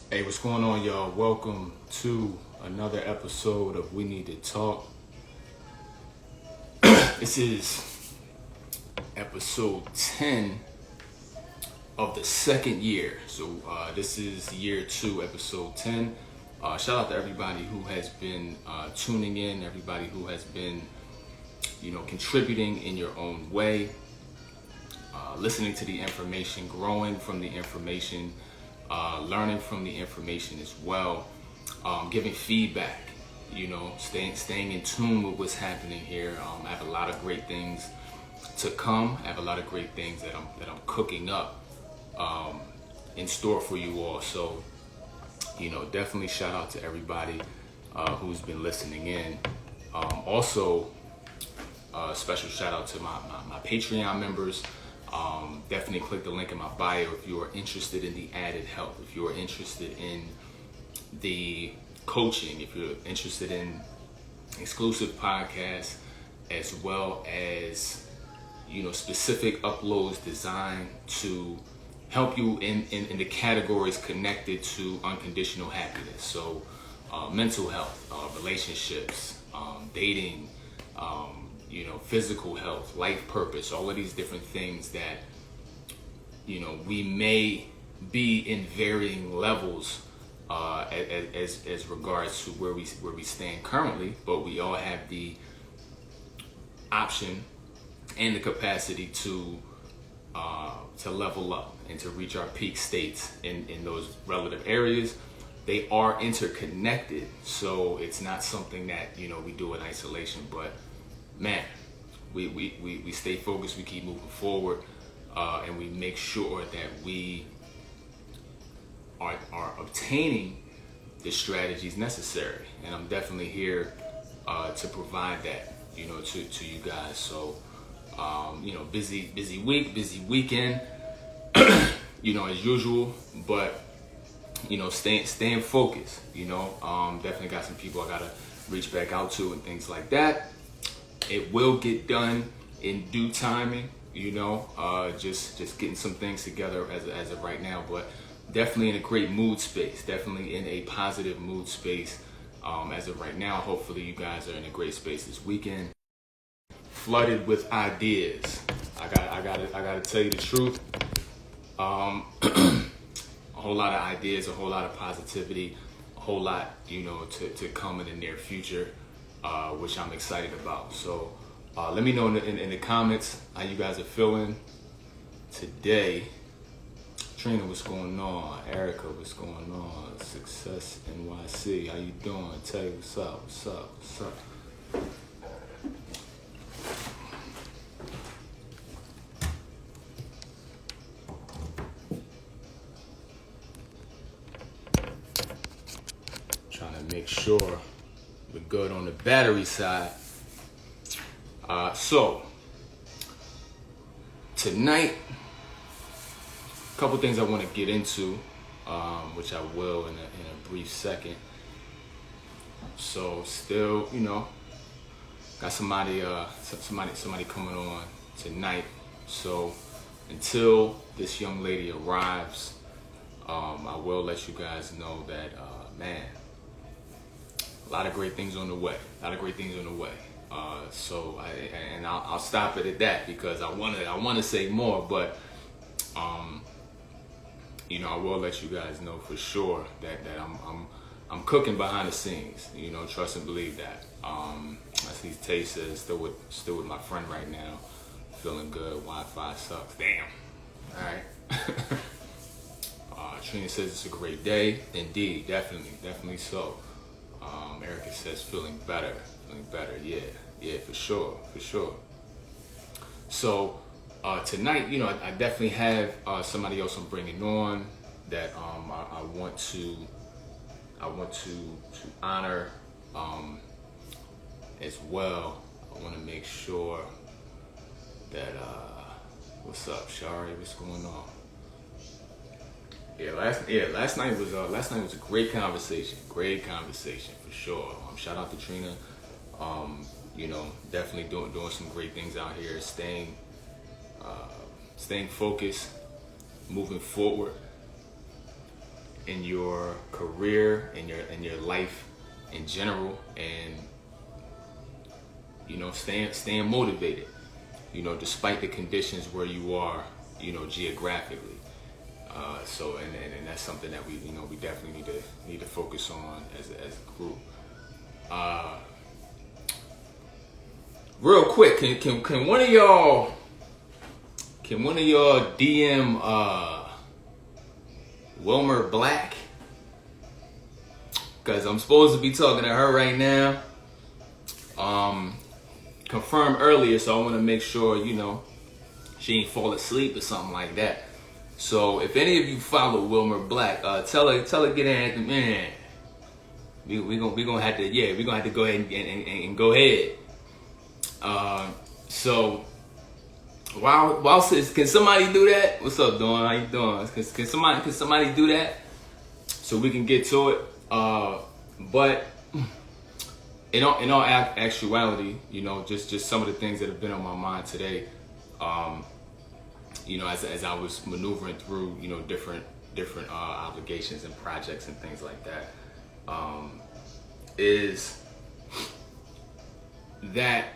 Hey, what's going on, y'all? Welcome to another episode of We Need to Talk. This is episode 10 of the second year. So this is year 2, episode 10. Shout out to everybody who has been tuning in, everybody who has been, contributing in your own way, listening to the information, growing from the information, learning from the information as well, giving feedback, staying in tune with what's happening here. I have a lot of great things to come. I have a lot of great things that I'm cooking up in store for you all. So, definitely shout out to everybody who's been listening in. Also, special shout out to my Patreon members. Definitely click the link in my bio if you are interested in the added help, if you are interested in the coaching, if you're interested in exclusive podcasts, as well as, specific uploads designed to help you in the categories connected to unconditional happiness. So mental health, relationships, dating, physical health, life purpose, all of these different things that, we may be in varying levels as regards to where we stand currently, but we all have the option and the capacity to level up and to reach our peak states in those relative areas. They are interconnected, so it's not something that we do in isolation. But man, we stay focused, we keep moving forward, and we make sure that we are obtaining the strategies necessary. And I'm definitely here to provide that, to you guys. So, busy week, busy weekend, as usual, but staying focused. Definitely got some people I gotta reach back out to and things like that. It will get done in due timing, just getting some things together as of right now, but definitely in a great mood space, definitely in a positive mood space as of right now. Hopefully you guys are in a great space this weekend. Flooded with ideas. I gotta tell you the truth. A whole lot of ideas, a whole lot of positivity, a whole lot, to come in the near future, which I'm excited about. So let me know in the comments how you guys are feeling today. Trina, what's going on? Erica, what's going on? Success NYC, how you doing? Tay, what's up? What's up? What's up? Trying to make sure we're good on the battery side. So tonight, a couple things I want to get into, which I will in a brief second. So still, got somebody coming on tonight. So until this young lady arrives, I will let you guys know that, man, a lot of great things on the way. So I'll stop it at that because I want to say more, but I will let you guys know for sure that I'm cooking behind the scenes. Trust and believe that. I see Tay says still with my friend right now, feeling good. Wi-Fi sucks. Damn. All right. Trina says it's a great day. Indeed, definitely so. Erica says feeling better. Yeah, for sure. So tonight, I definitely have somebody else I'm bringing on that I want to honor as well. I want to make sure that what's up, Shari? What's going on? Last night was a great conversation for sure. Shout out to Trina. Definitely doing some great things out here, staying focused, moving forward. in your career, in your life in general, and staying motivated, despite the conditions where you are, geographically. So that's something that we definitely need to focus on as a group. Real quick, can one of y'all DM Wilmer Black? Because I'm supposed to be talking to her right now. Confirmed earlier, so I want to make sure she ain't fall asleep or something like that. So if any of you follow Wilmer Black, tell her get in at the man. We gonna have to go ahead and go ahead. So while can somebody do that? What's up, Dawn? How you doing? Can somebody do that so we can get to it? But in all actuality, just some of the things that have been on my mind today. As I was maneuvering through, different obligations and projects and things like that, is that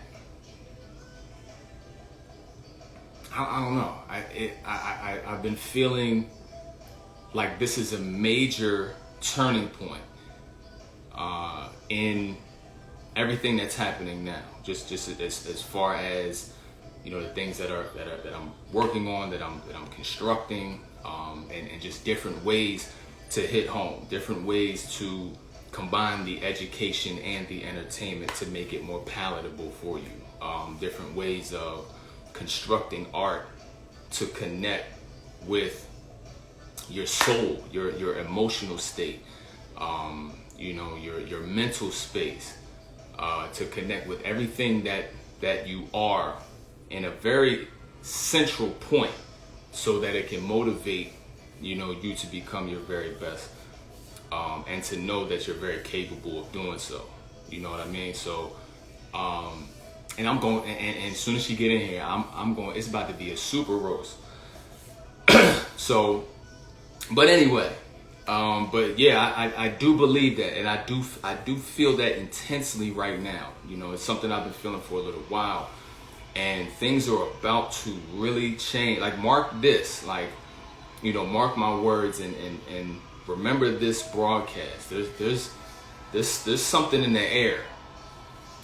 I don't know. I've been feeling like this is a major turning point in everything that's happening now. Just as far as the things that I'm working on, that I'm constructing, and just different ways to hit home, different ways to combine the education and the entertainment to make it more palatable for you, different ways of constructing art to connect with your soul, your emotional state, your mental space, to connect with everything that you are in a very central point, so that it can motivate you to become your very best, and to know that you're very capable of doing so. You know what I mean? So and I'm going, and as soon as she get in here, I'm going, it's about to be a super roast. So, but anyway, but yeah, I do believe that, and I do feel that intensely right now. It's something I've been feeling for a little while, and things are about to really change. Like, mark this, mark my words, and remember this broadcast. There's something in the air,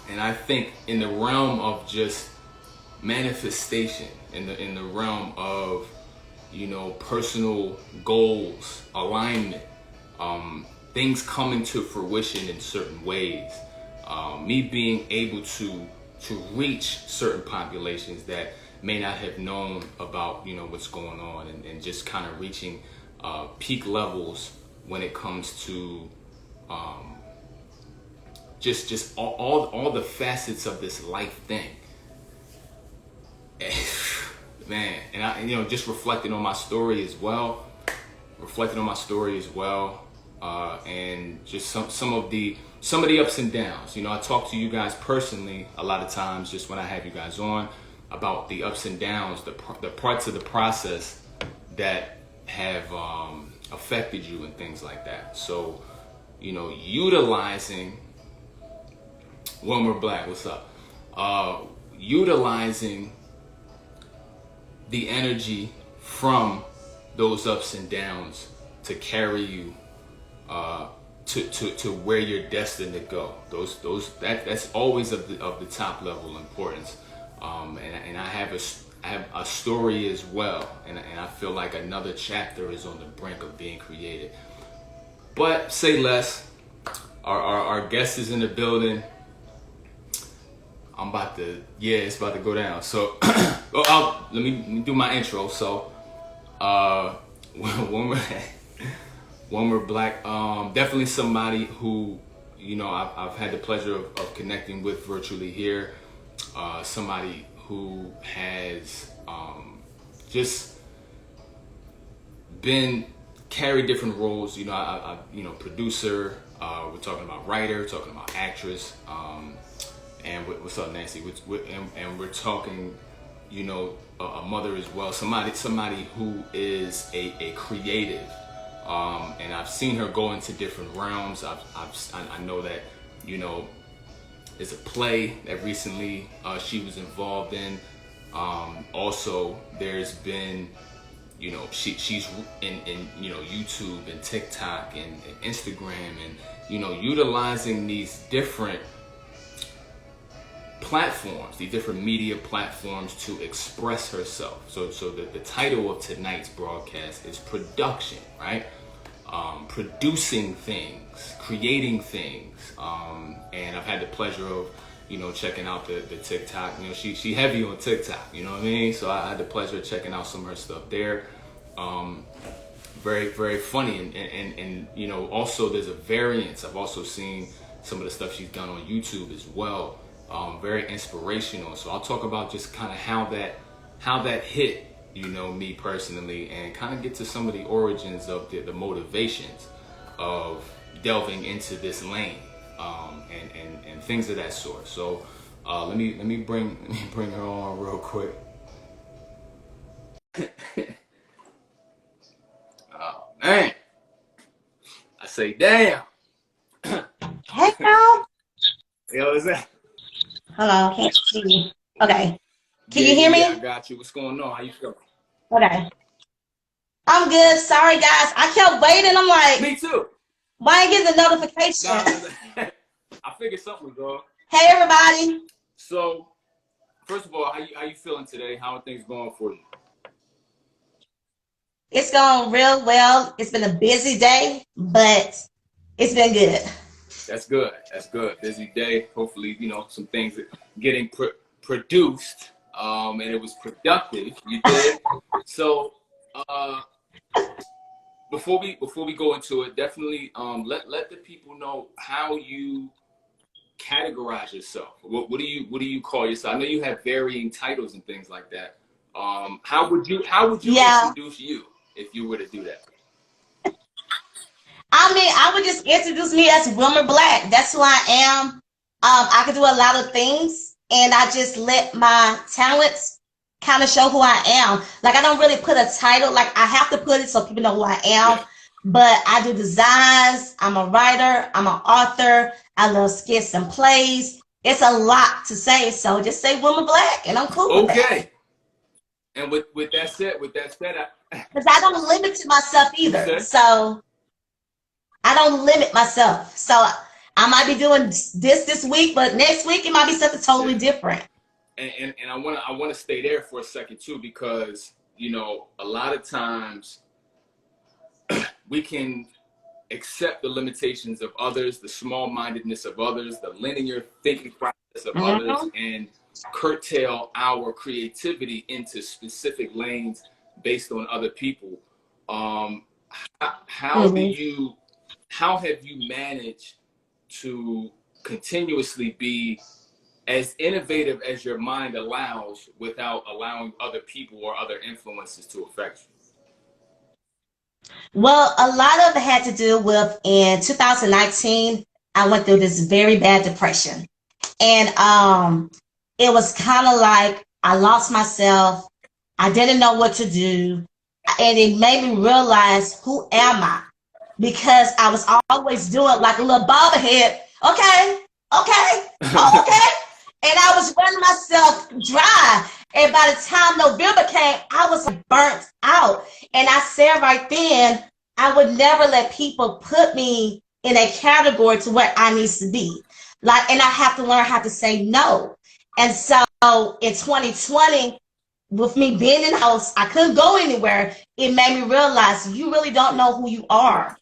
and I think in the realm of just manifestation, in the realm of personal goals, alignment, things coming to fruition in certain ways, me being able to reach certain populations that may not have known about what's going on, and just kind of reaching peak levels when it comes to just all the facets of this life thing. Man, and I just reflecting on my story as well, and just some of the ups and downs. I talk to you guys personally a lot of times, just when I have you guys on, about the ups and downs, the parts of the process that have affected you and things like that. So, utilizing Wilmer Black, what's up? Utilizing the energy from those ups and downs to carry you to where you're destined to go. That's always of the top level importance. And I have a story as well, and I feel like another chapter is on the brink of being created. But say less. Our guest is in the building. It's about to go down. So, let me do my intro. So, Wilmer Black, definitely somebody who, I've had the pleasure of connecting with virtually here. Somebody who has just been carried different roles. I producer. We're talking about writer, talking about actress. And what's up, Nancy? And we're talking, a mother as well. Somebody who is a creative, And I've seen her go into different realms. I know that, you know, there's a play that recently she was involved in. Also, there's been, you know, she's in you know, YouTube and TikTok and Instagram, and, you know, utilizing these different platforms, these different media platforms to express herself. So the title of tonight's broadcast is production, right? Producing things, creating things. And I've had the pleasure of, you know, checking out the TikTok. You know, she heavy on TikTok, you know what I mean? So I had the pleasure of checking out some of her stuff there. Very, very funny. And you know, also there's a variance. I've also seen some of the stuff she's done on YouTube as well. Very inspirational. So I'll talk about just kind of how that hit, you know, me personally, and kind of get to some of the origins of the motivations of delving into this lane, and things of that sort. So let me bring her on real quick. Oh man, I say damn. Hello. Yo, is that? Hello, can't see you. Okay. Can Yeah, you hear yeah, me? I got you. What's going on? How you feeling? Okay. I'm good. Sorry, guys. I kept waiting. I'm like, Me too. why ain't getting the notification? Nah, I figured something was wrong. Hey, everybody. So, first of all, how you feeling today? How are things going for you? It's going real well. It's been a busy day, but it's been good. That's good. That's good. Busy day. Hopefully, you know, some things are getting produced, and it was productive. You did. So, before we go into it, definitely let the people know how you categorize yourself. What do you call yourself? I know you have varying titles and things like that. How would you Yeah. introduce you if you were to do that? I mean, I would just introduce me as Wilmer Black. That's who I am. I can do a lot of things, and I just let my talents kind of show who I am. Like, I don't really put a title. Like, I have to put it so people know who I am. Yeah. But I do designs. I'm a writer. I'm an author. I love skits and plays. It's a lot to say, so just say Wilmer Black, and I'm cool with that. Okay. And with that said, Because I don't limit to myself either. said? So I don't limit myself. So I might be doing this week, but next week it might be something totally different. And I want to stay there for a second too, because, you know, a lot of times we can accept the limitations of others, the small-mindedness of others, the linear thinking process of others, and curtail our creativity into specific lanes based on other people. How have you managed to continuously be as innovative as your mind allows without allowing other people or other influences to affect you? Well, a lot of it had to do with in 2019, I went through this very bad depression. And it was kind of like I lost myself. I didn't know what to do. And it made me realize, who am I? Because I was always doing like a little bobblehead. Okay, okay, oh, okay. And I was running myself dry. And by the time November came, I was burnt out. And I said right then, I would never let people put me in a category to where I need to be. Like, and I have to learn how to say no. And so in 2020, with me being in the house, I couldn't go anywhere. It made me realize you really don't know who you are.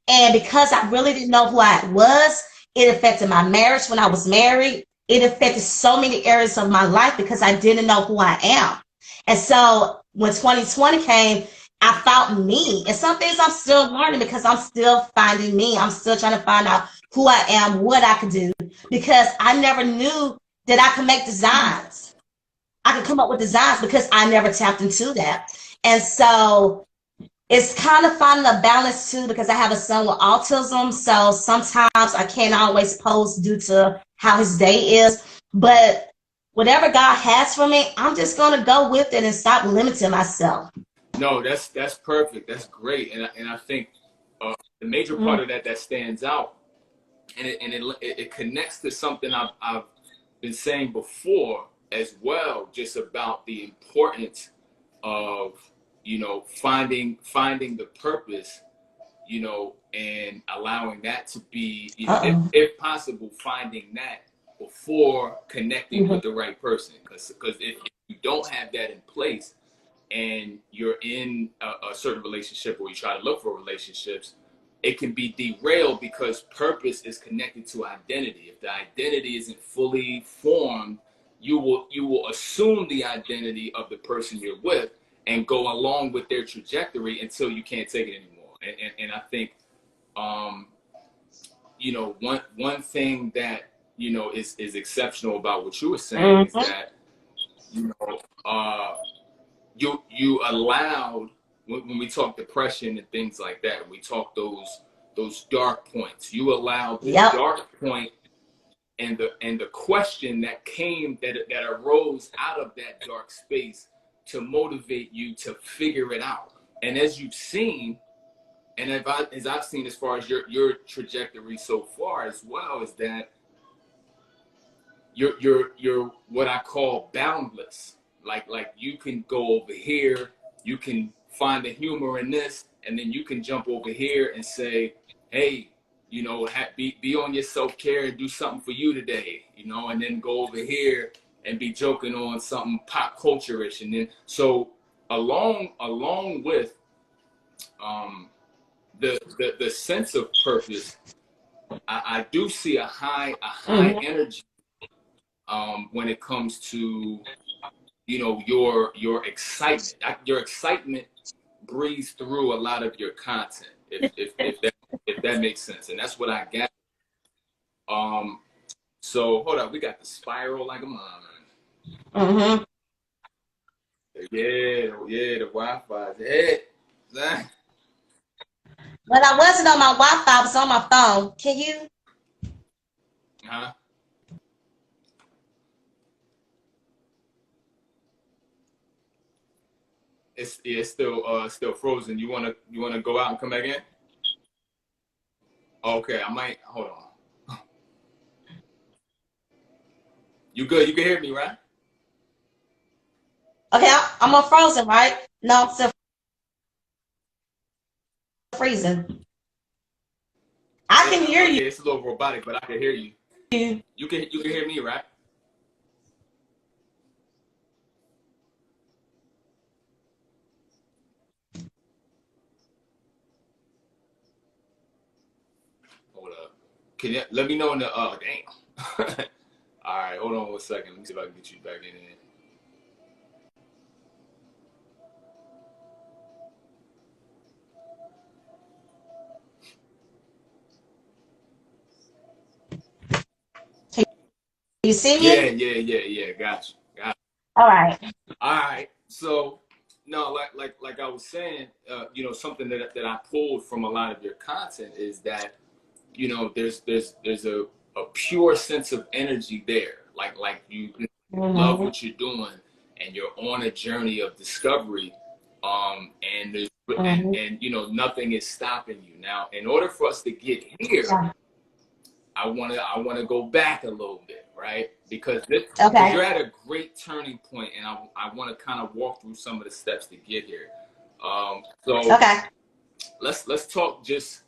And because I really didn't know who I was, it affected my marriage when I was married. It affected so many areas of my life because I didn't know who I am. And so when 2020 came, I found me. And some things I'm still learning because I'm still finding me. I'm still trying to find out who I am, what I could do, because I never knew that I could make designs. I could come up with designs because I never tapped into that. And so it's kind of finding a balance too, because I have a son with autism. So sometimes I can't always post due to how his day is. But whatever God has for me, I'm just going to go with it and stop limiting myself. No, that's perfect. That's great. And I think, the major part Mm. of that stands out, and it connects to something I've been saying before as well, just about the importance of, finding the purpose, and allowing that to be, Uh-oh. if possible, finding that before connecting Mm-hmm. with the right person. Because if you don't have that in place, and you're in a certain relationship, or you try to look for relationships, it can be derailed because purpose is connected to identity. If the identity isn't fully formed, you will assume the identity of the person you're with and go along with their trajectory until you can't take it anymore. And I think, um, one thing that is exceptional about what you were saying is Mm-hmm. that, you know uh, you allowed, when we talk depression and things like that, we talk those dark points. You allowed the Yep. dark point and the question that arose out of that dark space to motivate you to figure it out. And as you've seen, and as I've seen, as far as your trajectory so far as well, is that you're what I call boundless. Like you can go over here, you can find the humor in this, and then you can jump over here and say, hey, be on your self-care and do something for you today, and then go over here and be joking on something pop culture-ish. And then so along with um the sense of purpose, I do see a high Mm-hmm. energy, when it comes to, your excitement. Your excitement breathes through a lot of your content, if that makes sense, and that's what I got. Um, so hold up, we got the spiral like a mom. Mm-hmm. Yeah, the Wi-Fi's it. But I wasn't on my Wi-Fi. I was on my phone. Can you? Huh? It's still frozen. You wanna go out and come back in? Okay, I might hold on. You good? You can hear me, right? Okay, I'm on frozen, right? No, I'm still freezing. I can hear Okay, it's a little robotic, but I can hear you. you. You can hear me, right? Hold up. Can you let me know in the damn? All right, hold on 1 second. Let me see if I can get you back in here. Can you see Yeah, me? yeah, yeah, yeah. Got All right. you. All right. So no, like I was saying, something that I pulled from a lot of your content is that, there's a pure sense of energy there. Like you love Mm-hmm. what you're doing, and you're on a journey of discovery. And there's Mm-hmm. and nothing is stopping you. Now, in order for us to get here, Yeah. I wanna go back a little bit, right? Because Okay. you're at a great turning point, and I want to kind of walk through some of the steps to get here. So Okay. let's talk just,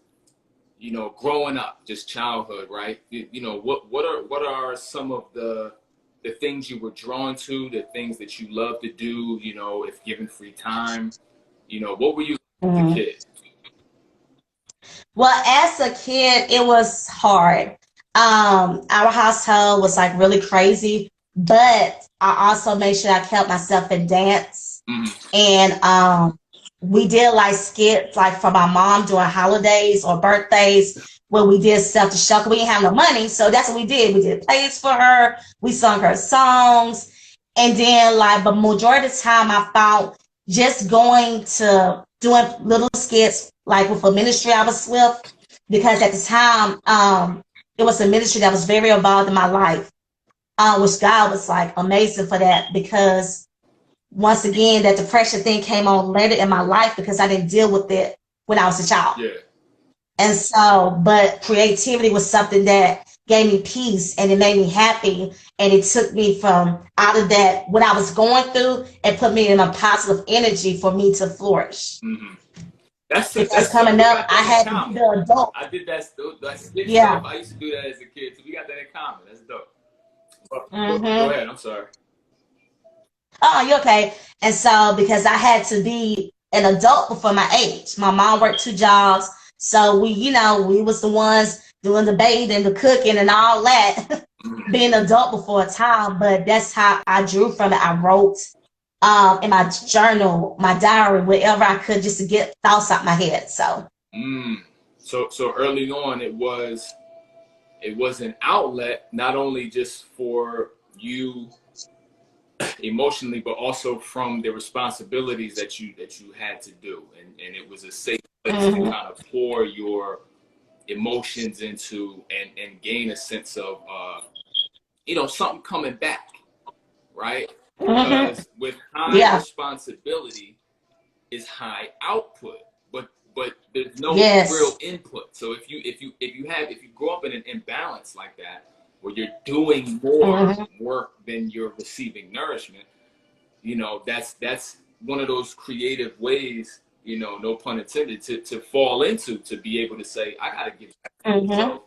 growing up, just childhood, right? What are some of the things you were drawn to, the things that you love to do, if given free time, what were you as a Mm-hmm. kid? Well, as a kid, it was hard. Our household was like really crazy, but I also made sure I kept myself in dance. Mm-hmm. And we did like skits like for my mom during holidays or birthdays where we did stuff to show 'cause we didn't have no money. So that's what we did. We did plays for her, we sung her songs, and then like but majority of the time I found just going to doing little skits like with a ministry I was with because at the time it was a ministry that was very involved in my life, which God was like amazing for that because once again, that depression thing came on later in my life because I didn't deal with it when I was a child. Yeah. And so, but creativity was something that gave me peace and it made me happy. And it took me from out of that, what I was going through, and put me in a positive energy for me to flourish. Hmm. That's Because good. coming We up, got I that in had to be common. the adult. I did that stick stuff. Yeah. I used to do that as a kid, so we got that in common. That's dope. Go Mm-hmm. ahead. I'm sorry. Oh, you okay? And so, because I had to be an adult before my age, my mom worked two jobs, so we was the ones doing the bathing, the cooking, and all that, Mhm. being an adult before a time. But that's how I drew from it. I wrote in my journal, my diary, wherever I could, just to get thoughts out my head. So, Mm. So early on, it was an outlet not only just for you emotionally, but also from the responsibilities that you had to do, and it was a safe place to hmm kind of pour your emotions into and gain a sense of something coming back, right? hmm Because with high yeah, responsibility is high output, but there's no real yes, input. So if you grow up in an imbalance like that, where you're doing more hmm work than you're receiving nourishment, that's one of those creative ways, no pun intended, to fall into, to be able to say, I gotta give back to hmm myself,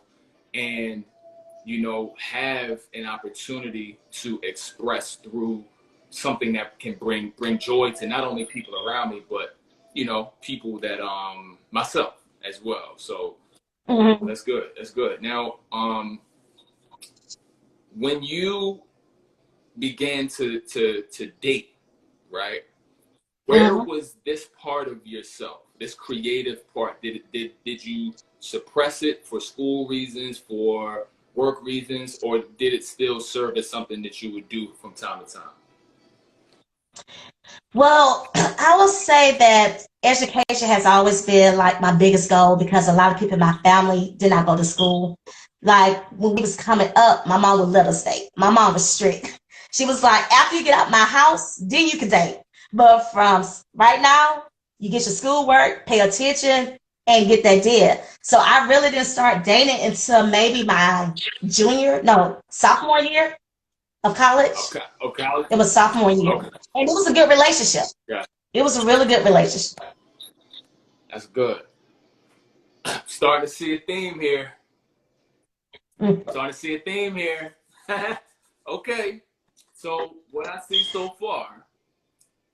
and have an opportunity to express through something that can bring joy to not only people around me, but people that myself as well. So hmm that's good. That's good. Now, when you began to date, right? Where hmm was this part of yourself, this creative part? Did you suppress it for school reasons, for work reasons, or did it still serve as something that you would do from time to time? Well, I will say that education has always been like my biggest goal because a lot of people in my family did not go to school. Like when we was coming up, my mom would let us date. My mom was strict. She was like, after you get out my house, then you can date. But from right now, you get your schoolwork, pay attention, and get that dead. So I really didn't start dating until maybe my sophomore year of college. Okay. Okay. It was sophomore year. Okay. And it was a good relationship. Yeah. It was a really good relationship. That's good. Starting to see a theme here. Mm-hmm. Starting to see a theme here. Okay. So what I see so far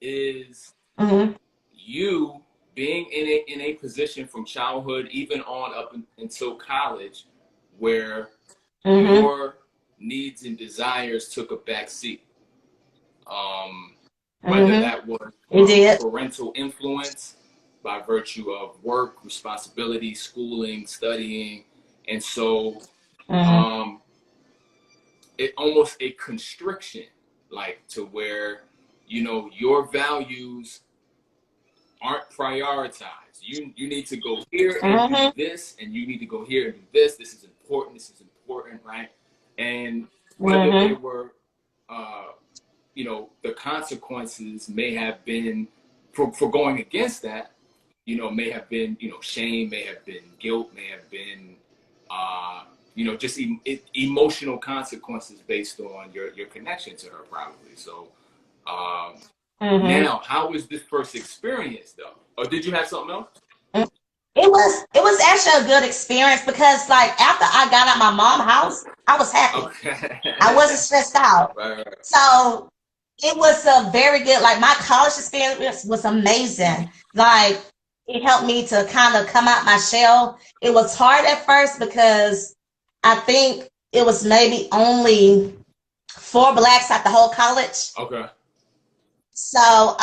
is Mm-hmm. you being in a position from childhood even on until college, where Mm-hmm. your needs and desires took a back seat. Um, Whether Mm-hmm. that was It from did. parental influence by virtue of work, responsibility, schooling, studying, and so Mm-hmm. um, it almost a constriction, like to where your values aren't prioritized. You need to go here and do Mm-hmm. this, and you need to go here and do this. This is important. This is important, right? And whether they Mm-hmm. were, uh, the consequences may have been for going against that. May have been shame, may have been guilt, may have been just emotional consequences based on your connection to her, probably. So um, Mm-hmm. now, how was this first experience though? Or did you have something else? It was actually a good experience because like after I got out my mom's house, I was happy. Okay. I wasn't stressed out. Right, right. So it was a very good, like my college experience was amazing. Like it helped me to kind of come out my shell. It was hard at first because I think it was maybe only four blacks at the whole college. Okay. So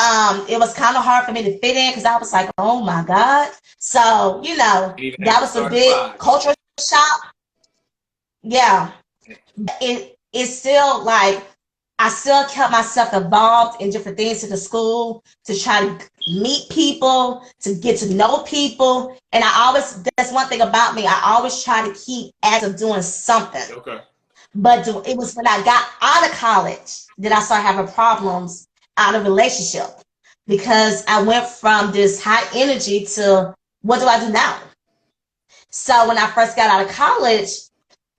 it was kind of hard for me to fit in because I was like, oh my God. So, You even have that to was a start at big five. cultural shock. Yeah. It's still like I still kept myself involved in different things in the school to try to meet people, to get to know people. And that's one thing about me. I always try to keep active doing something. Okay. But it was when I got out of college that I started having problems out of relationship because I went from this high energy to what do I do now? So when I first got out of college,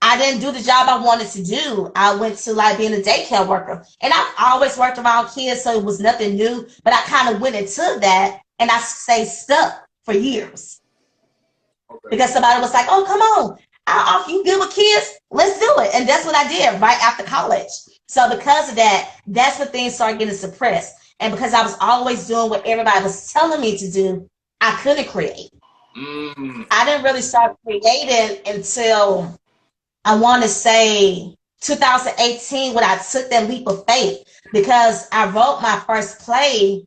I didn't do the job I wanted to do. I went to like being a daycare worker. And I've always worked around kids, so it was nothing new. But I kind of went into that and I stayed stuck for years. Okay. Because somebody was like, "Oh, come on, you good with kids? Let's do it." And that's what I did right after college. So because of that, that's when things started getting suppressed. And because I was always doing what everybody was telling me to do, I couldn't create. Mm. I didn't really start creating until I want to say 2018 when I took that leap of faith because I wrote my first play.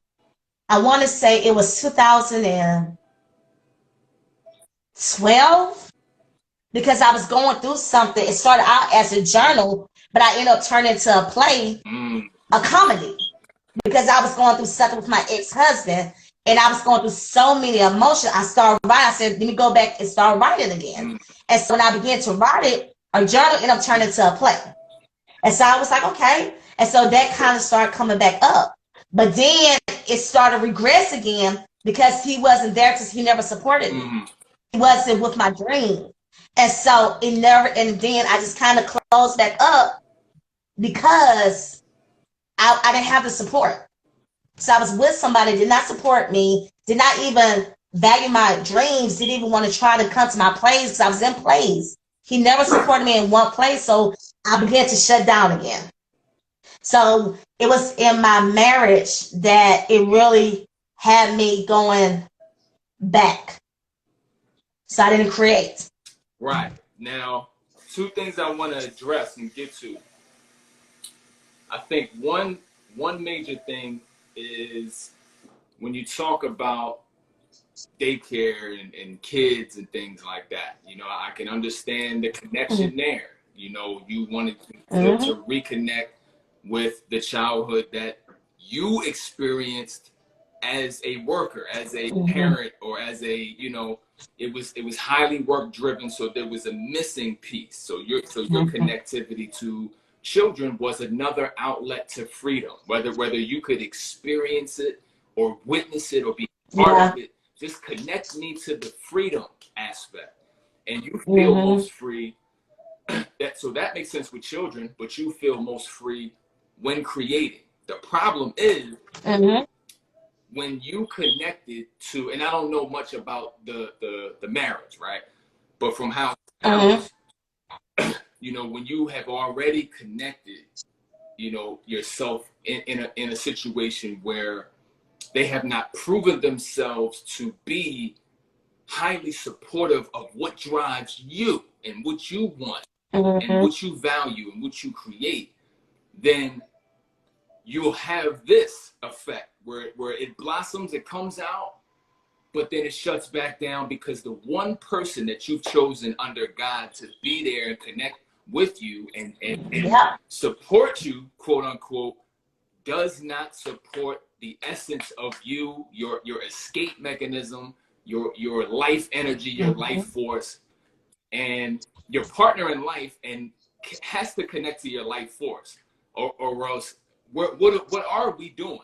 I want to say it was 2012 because I was going through something. It started out as a journal, but I ended up turning into a play, Mm. a comedy, because I was going through something with my ex-husband and I was going through so many emotions. I started writing. I said, let me go back and start writing again. Mm. And so when I began to write it, a journal ended up turning into a play. And so I was like, okay. And so that kind of started coming back up. But then it started regress again because he wasn't there because he never supported me. Mm. He wasn't with my dream. And so it never, and then I just kind of closed back up because I didn't have the support. So I was with somebody that did not support me, did not even value my dreams, didn't even want to try to come to my plays because I was in plays. He never supported me in one place, so I began to shut down again. So it was in my marriage that it really had me going back. So I didn't create. Right. Now, two things I want to address and get to. I think one major thing is when you talk about daycare and kids and things like that. You know, I can understand the connection there. You know, you wanted to Mm-hmm. reconnect with the childhood that you experienced as a worker, as a Mm-hmm. parent, or as a, you know, it was highly work driven, so there was a missing piece. So your Mm-hmm. connectivity to children was another outlet to freedom, whether you could experience it or witness it or be part Yeah. of it. Just connect me to the freedom aspect, and you feel Mm-hmm. most free. That makes sense with children, but you feel most free when creating. The problem is Mm-hmm. when you connected to, and I don't know much about the marriage, right? But from how it Mm-hmm. sounds, you know, when you have already connected, you know, yourself in a situation where they have not proven themselves to be highly supportive of what drives you and what you want and Mm-hmm. what you value and what you create, then you'll have this effect where it blossoms, it comes out, but then it shuts back down because the one person that you've chosen under God to be there and connect with you and Yeah. support you, quote unquote, does not support the essence of you, your escape mechanism, your life energy, your life Mm-hmm. force, and your partner in life, and has to connect to your life force, or else what are we doing?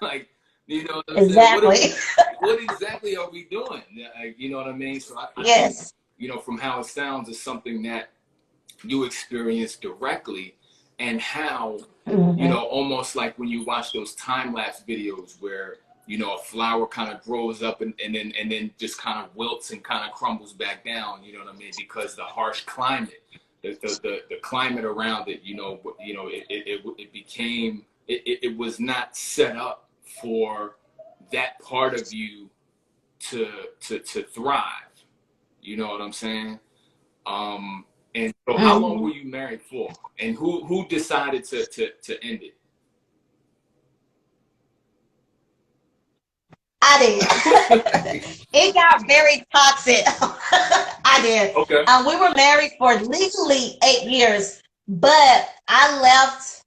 Like, you know what I'm saying? Exactly. What exactly are we doing? You know what I mean? So I think, Yes. you know, from how it sounds, is something that you experience directly, and how, you Mm-hmm. know, almost like when you watch those time lapse videos where, you know, a flower kind of grows up and then just kind of wilts and kind of crumbles back down, you know what I mean? Because the harsh climate, the climate around it, it became, it was not set up for that part of you to thrive. You know what I'm saying? And so how long were Mm-hmm. you married for? And who decided to end I did. it? It got very toxic. I did. Okay. We were married for legally 8 years, but I left.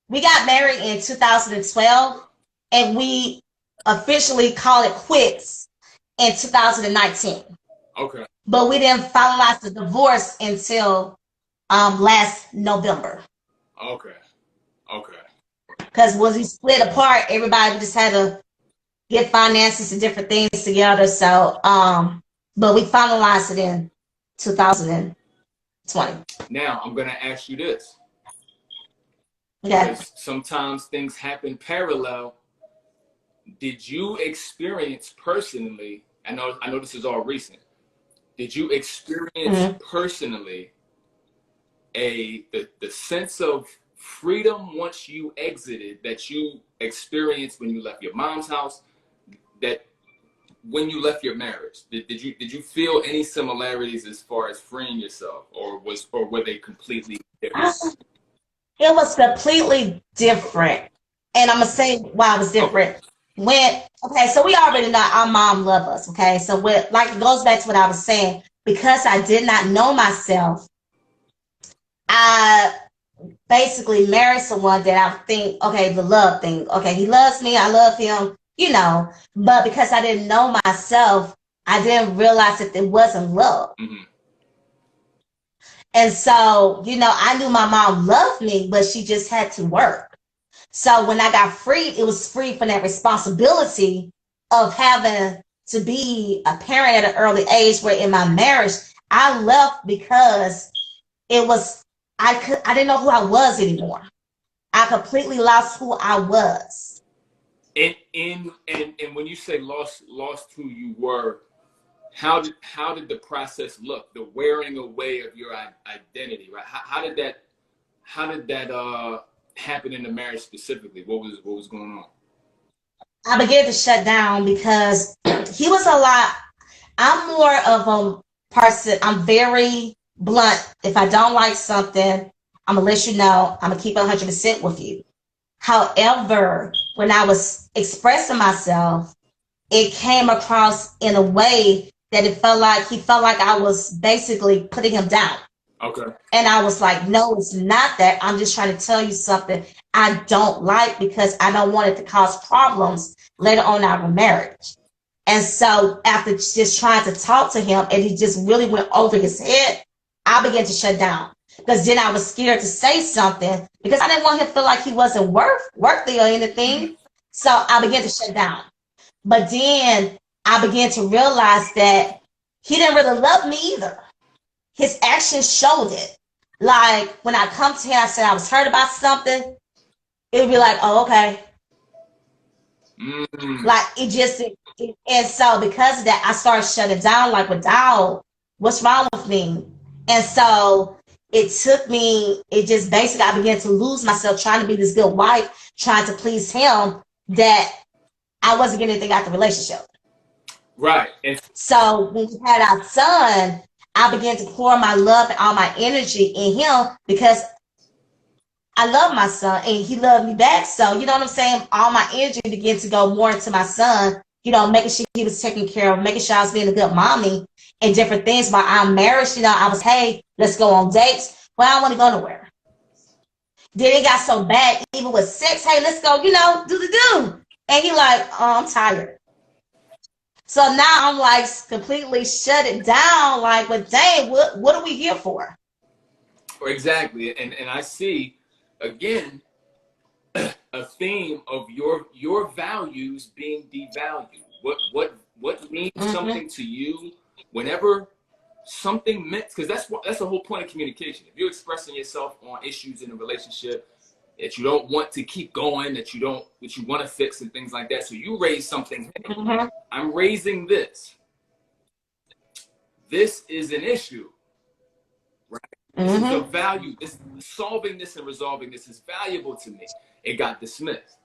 We got married in 2012, and we officially called it quits in 2019. Okay. But we didn't finalize the divorce until last November. Okay. Okay. Because when we split apart, everybody just had to get finances and different things together. So, but we finalized it in 2020. Now I'm gonna ask you this, Okay. because sometimes things happen parallel. Did you experience personally? I know this is all recent. Did you experience Mm-hmm. personally the sense of freedom once you exited that you experienced when you left your mom's house, that when you left your marriage? Did you feel any similarities as far as freeing yourself, or were they completely different? It was completely different. And I'm gonna say why it was Okay. different. When okay, so we already know our mom loved us. Okay, so with like it goes back to what I was saying. Because I did not know myself, I basically married someone that I think, okay, the love thing. Okay, he loves me, I love him, you know. But because I didn't know myself, I didn't realize that it wasn't love. Mm-hmm. And so, I knew my mom loved me, but she just had to work. So when I got freed, it was free from that responsibility of having to be a parent at an early age. Where in my marriage, I left because it was I didn't know who I was anymore. I completely lost who I was. And when you say lost who you were, how did the process look? The wearing away of your identity, right? How did that happen in the marriage specifically? What was going on? I began to shut down because he was a lot. I'm more of a person. I'm very blunt. If I don't like something, I'm gonna let you know. I'm gonna keep 100% with you. However, when I was expressing myself, it came across in a way that it felt like he felt like I was basically putting him down. Okay. And I was like, no, it's not that. I'm just trying to tell you something I don't like because I don't want it to cause problems later on in our marriage. And so after just trying to talk to him and he just really went over his head, I began to shut down. Because then I was scared to say something because I didn't want him to feel like he wasn't worthy or Mm-hmm. anything. So I began to shut down. But then I began to realize that he didn't really love me either. His actions showed it. Like when I come to him, I said I was hurt about something. It would be like, oh, okay. Mm. Like and so because of that, I started shutting down. Like, with dog, what's wrong with me? And so it took me. It just basically I began to lose myself trying to be this good wife, trying to please him. That I wasn't getting anything out of the relationship. Right. And So when we had our son, I began to pour my love and all my energy in him because I love my son and he loved me back. So, you know what I'm saying? All my energy began to go more into my son, making sure he was taken care of, making sure I was being a good mommy and different things. While I'm married, I was, hey, let's go on dates. Well, I don't want to go nowhere. Then it got so bad, even with sex, hey, let's go, do the do. And he like, oh, I'm tired. So now I'm like completely shut it down. Like, but dang, what are we here for? exactly. And I see again a theme of your values being devalued. What means Mm-hmm. something to you whenever something meant, because that's the whole point of communication. If you're expressing yourself on issues in a relationship that you don't want to keep going, that you want to fix and things like that. So you raise something, hey, Mm-hmm. I'm raising this. This is an issue, right? This is a Mm-hmm. value. This solving this and resolving this is valuable to me. It got dismissed.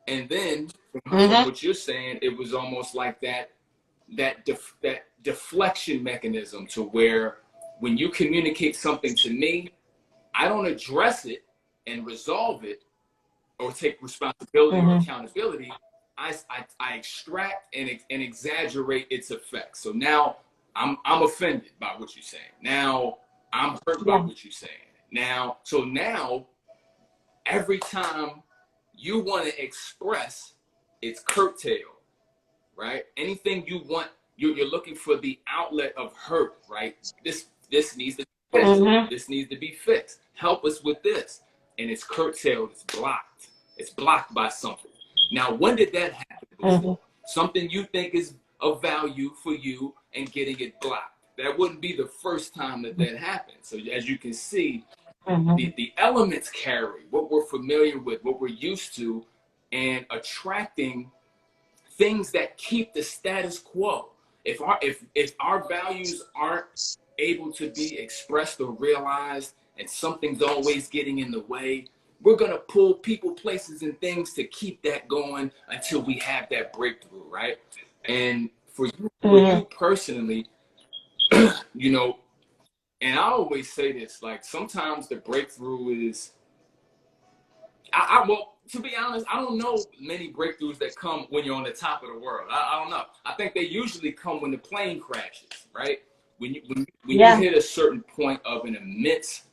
And then from Mm-hmm. what you're saying, it was almost like that deflection mechanism to where when you communicate something to me, I don't address it and resolve it or take responsibility or Mm-hmm. accountability. I extract and exaggerate its effects. So now I'm offended by what you're saying. Now I'm hurt by Yeah. what you're saying. Now every time you want to express, it's curtailed, right? Anything you want, you're looking for the outlet of hurt, right? This needs to be fixed. Mm-hmm. This needs to be fixed. Help us with this. And it's curtailed, it's blocked. It's blocked by something. Now, when did that happen Mm-hmm. before? Something you think is of value for you and getting it blocked. that wouldn't be the first time that that happened. So as you can see, Mm-hmm. the elements carry what we're familiar with, what we're used to, and attracting things that keep the status quo. If our values aren't able to be expressed or realized, and something's always getting in the way, we're gonna pull people, places, and things to keep that going until we have that breakthrough, right? And for Mm-hmm. you personally, you know, and I always say this, like sometimes the breakthrough is well, to be honest, I don't know many breakthroughs that come when you're on the top of the world. I don't know. I think they usually come when the plane crashes, right? When you Yeah. hit a certain point of an immense,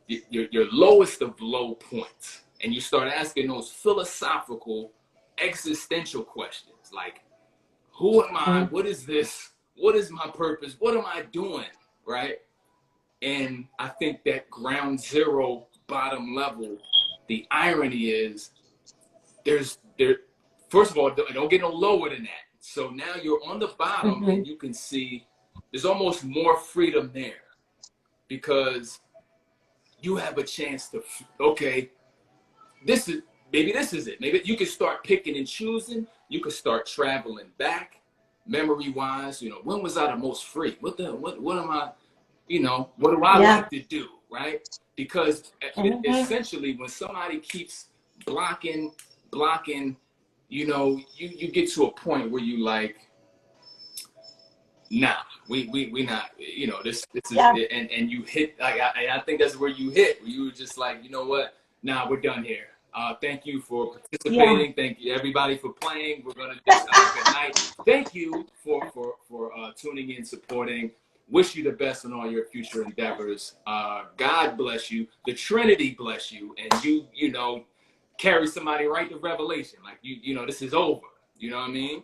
your lowest of low points, and you start asking those philosophical, existential questions like, who am I? Mm-hmm. What is this? What is my purpose? What am I doing? Right? And I think that ground zero, bottom level, the irony is there. First of all, don't get no lower than that. So now you're on the bottom, Mm-hmm. and you can see there's almost more freedom there because you have a chance to, okay, this is maybe this is it. Maybe you can start picking and choosing. You can start traveling back, memory wise. You know, when was I the most free? What am I? You know, what do I Yeah. like to do, right? Because Mm-hmm. essentially, when somebody keeps blocking, you know, you get to a point where you like, nah, we not, you know, this is Yeah. it, and you hit, like, I think that's where you hit, where you were just like, you know what, nah, we're done here. Thank you for Yeah. participating. Thank you everybody for playing. We're gonna just have a good night. Thank you for tuning in, supporting. Wish you the best in all your future endeavors. God bless you. The Trinity bless you, and you know, carry somebody right to Revelation. Like you know, this is over. You know what I mean?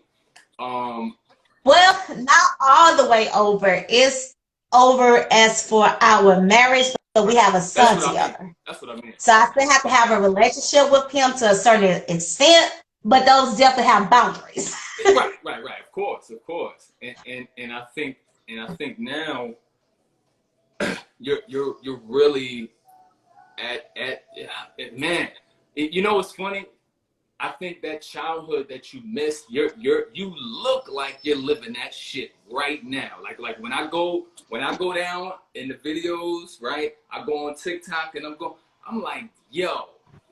Um, Well, not all the way over. It's over as for our marriage, but we have a that's son what I mean. together. That's what I mean. So I still have to have a relationship with him to a certain extent, but those definitely have boundaries. Right. Of course. And I think now you're really at man. You know what's funny? I think that childhood that you missed, you look like you're living that shit right now. Like when I go down in the videos, right? I go on TikTok and I'm like, yo,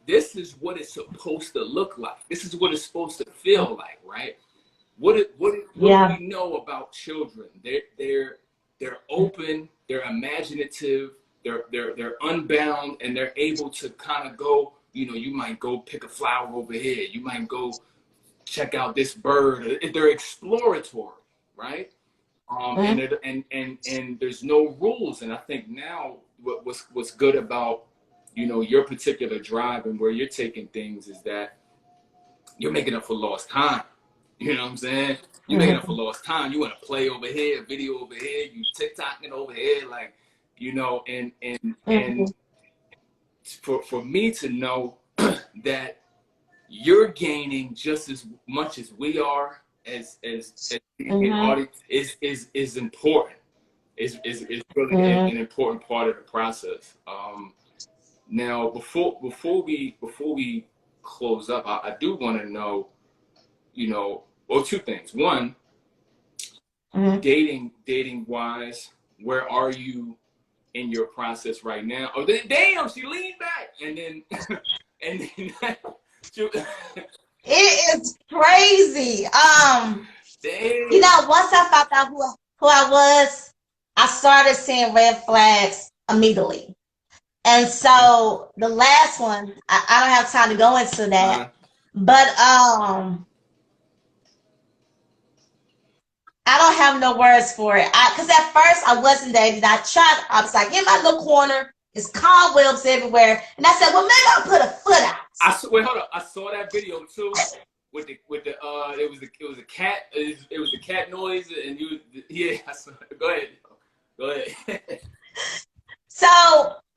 this is what it's supposed to look like. This is what it's supposed to feel like, right? What do Yeah. we know about children? They're open, they're imaginative, they're unbound, and they're able to kind of go. You know, you might go pick a flower over here. You might go check out this bird. They're exploratory, right? And Mm-hmm. and there's no rules. And I think now what's good about, you know, your particular drive and where you're taking things is that you're making up for lost time. You know what I'm saying? You're making up for Mm-hmm. lost time. You want to play over here, video over here, you TikToking over here, like, you know, and Mm-hmm. for me to know that you're gaining just as much as we are as an Mm-hmm. audience is important. Is really Mm-hmm. an important part of the process. Now, before we close up, I do want to know, you know, well, two things. One, Mm-hmm. dating wise, where are you in your process right now? Oh, damn, she leaned back, and then and then she, It is crazy. damn. Once I found out who I was, I started seeing red flags immediately. And so the last one, I don't have time to go into that, Uh, but I don't have no words for it. Because at first I wasn't dating. I was like in my little corner, it's cobwebs everywhere, and I said, well, maybe I'll put a foot out. wait, hold up. I saw that video too with the it was a cat it was the cat noise and you yeah. I saw, go ahead. So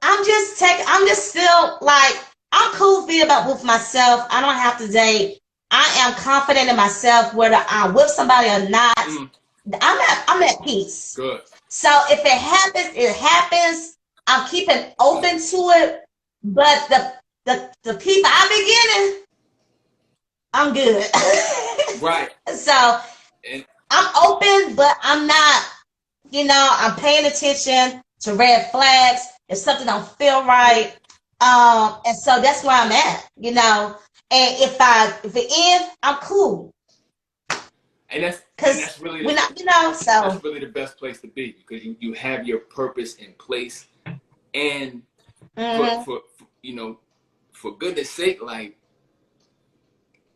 I'm just still like, I'm cool feet about with myself. I don't have to date. I am confident in myself, whether I'm with somebody or not. Mm, I'm at peace. Good. So if it happens, it happens. I'm keeping open to it. But the people I be getting, I'm good. Right. So And I'm open, but I'm not, I'm paying attention to red flags. If something don't feel right. And so that's where I'm at. And if it ends, I'm cool. and that's and Cause we're not, so that's really the best place to be because you have your purpose in place and hmm for for goodness sake, like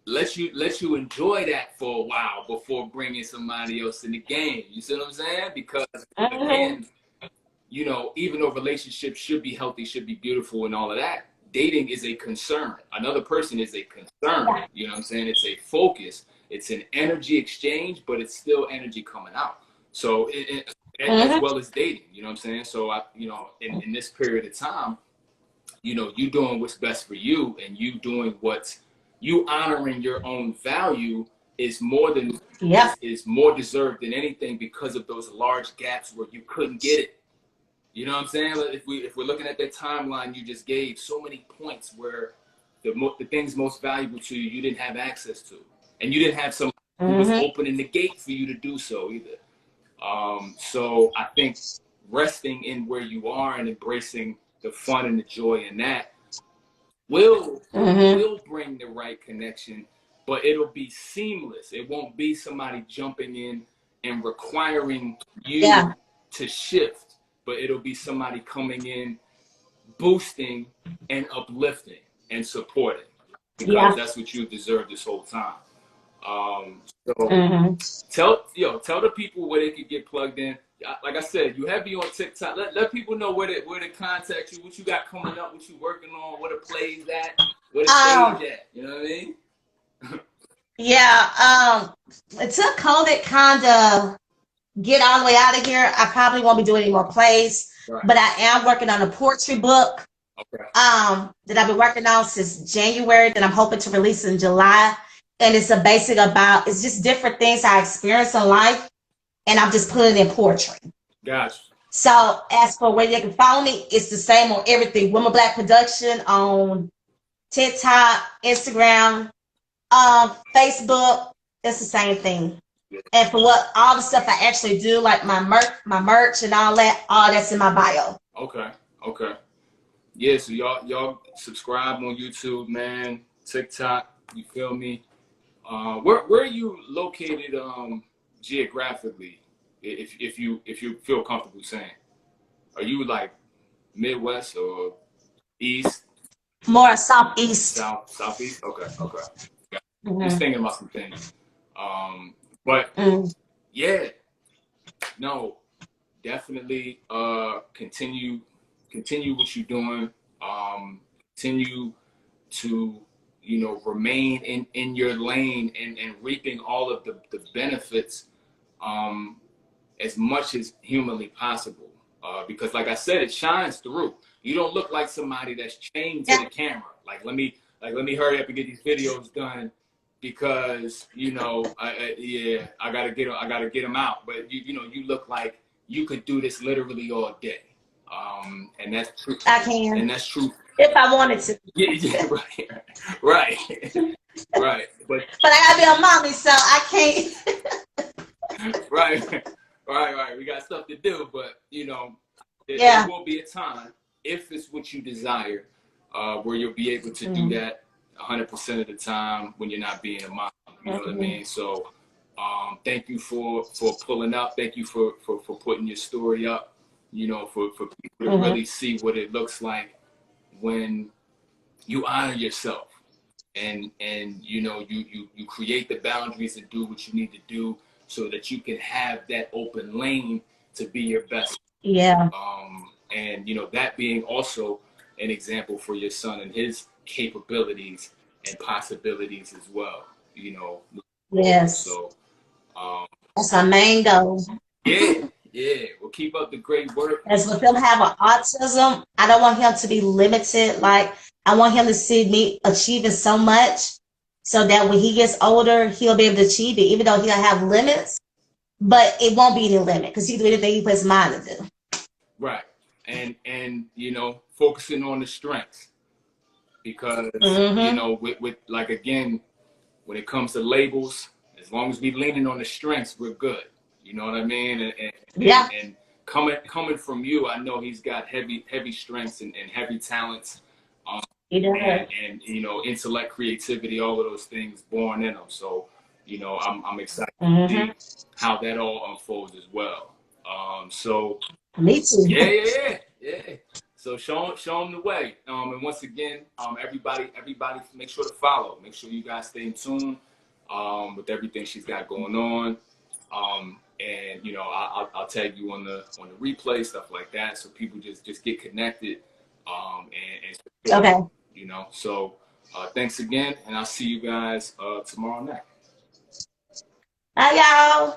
let you enjoy that for a while before bringing somebody else in the game. You see what I'm saying? Because hmm again, even though relationships should be healthy, should be beautiful, and all of that, dating is a concern. Another person is a concern. yeah. You know what I'm saying? It's a focus. It's an energy exchange, but it's still energy coming out. So, as hmm well as dating, you know what I'm saying? So, in this period of time, you doing what's best for you, and you honoring your own value is more than Yep. is more deserved than anything because of those large gaps where you couldn't get it. You know what I'm saying? Like, if we're looking at that timeline you just gave, so many points where the things most valuable to you you didn't have access to, and you didn't have someone who was hmm opening the gate for you to do so either. So I think resting in where you are and embracing the fun and the joy in that will hmm will bring the right connection, but it'll be seamless. It won't be somebody jumping in and requiring Yeah. you to shift, but it'll be somebody coming in, boosting and uplifting and supporting because Yeah. that's what you deserve this whole time. So hmm tell the people where they could get plugged in. Like I said, you have me on TikTok. Let people know where to contact you, what you got coming up, what you working on, where the plays at, where the stage Um, at. You know what I mean? yeah. It took COVID kind of get all the way out of here. I probably won't be doing any more plays, Right. but I am working on a poetry book. Okay. That I've been working on since January that I'm hoping to release in July. And it's just different things I experience in life, and I'm just putting it in poetry. Gotcha. So as for where they can follow me, it's the same on everything. Women Black Production on TikTok, Instagram, Facebook. It's the same thing. And for what all the stuff I actually do, like my merch and all that's in my bio. Okay. Okay. Yeah. So y'all subscribe on YouTube, man. TikTok. You feel me? Where are you located geographically? If you feel comfortable saying, are you like Midwest or East, More southeast. Southeast? Okay, okay. Yeah. Just Mm-hmm. thinking about some things. But Mm-hmm. yeah, no, definitely continue what you're doing. Continue to remain in your lane and reaping all of the benefits um, as much as humanly possible. Because like I said, it shines through. You don't look like somebody that's chained to Yeah, the camera. Let me hurry up and get these videos done because I gotta get them out. But you look like you could do this literally all day. And that's true. I can And that's true. if I wanted to. Yeah, yeah, right, right, right. But But I gotta be a mommy, so I can't. right, right. We got stuff to do, but there Yeah. will be a time if it's what you desire, where you'll be able to do Mm-hmm. that 100% of the time when you're not being a mom. You know what I Mm-hmm. mean? So, thank you for pulling up. Thank you for putting your story up. For people to Mm-hmm. really see what it looks like when you honor yourself and you create the boundaries and do what you need to do so that you can have that open lane to be your best. Yeah. And that being also an example for your son and his capabilities and possibilities as well. Forward. Yes. So um, That's my main goal. yeah, yeah. Well, keep up the great work. As with him having autism, I don't want him to be limited. Like I want him to see me achieving so much so that when he gets older, he'll be able to achieve it, even though he'll have limits. but it won't be any limit because he do anything he puts his mind to do. Right. And focusing on the strengths because Mm-hmm. with like again, when it comes to labels, as long as we leaning on the strengths, we're good. You know what I mean? Yeah. And coming from you, I know he's got heavy strengths and heavy talents, um, He does. and intellect, creativity, all of those things born in him. So I'm excited to Mm-hmm. see how that all unfolds as well. So Me too. yeah. So show them the way. And once again, everybody, make sure to follow. Make sure you guys stay in tune with everything she's got going on. And I'll tag you on the replay stuff like that, so people just get connected and support. Okay. So thanks again, and I'll see you guys tomorrow night. Bye, y'all.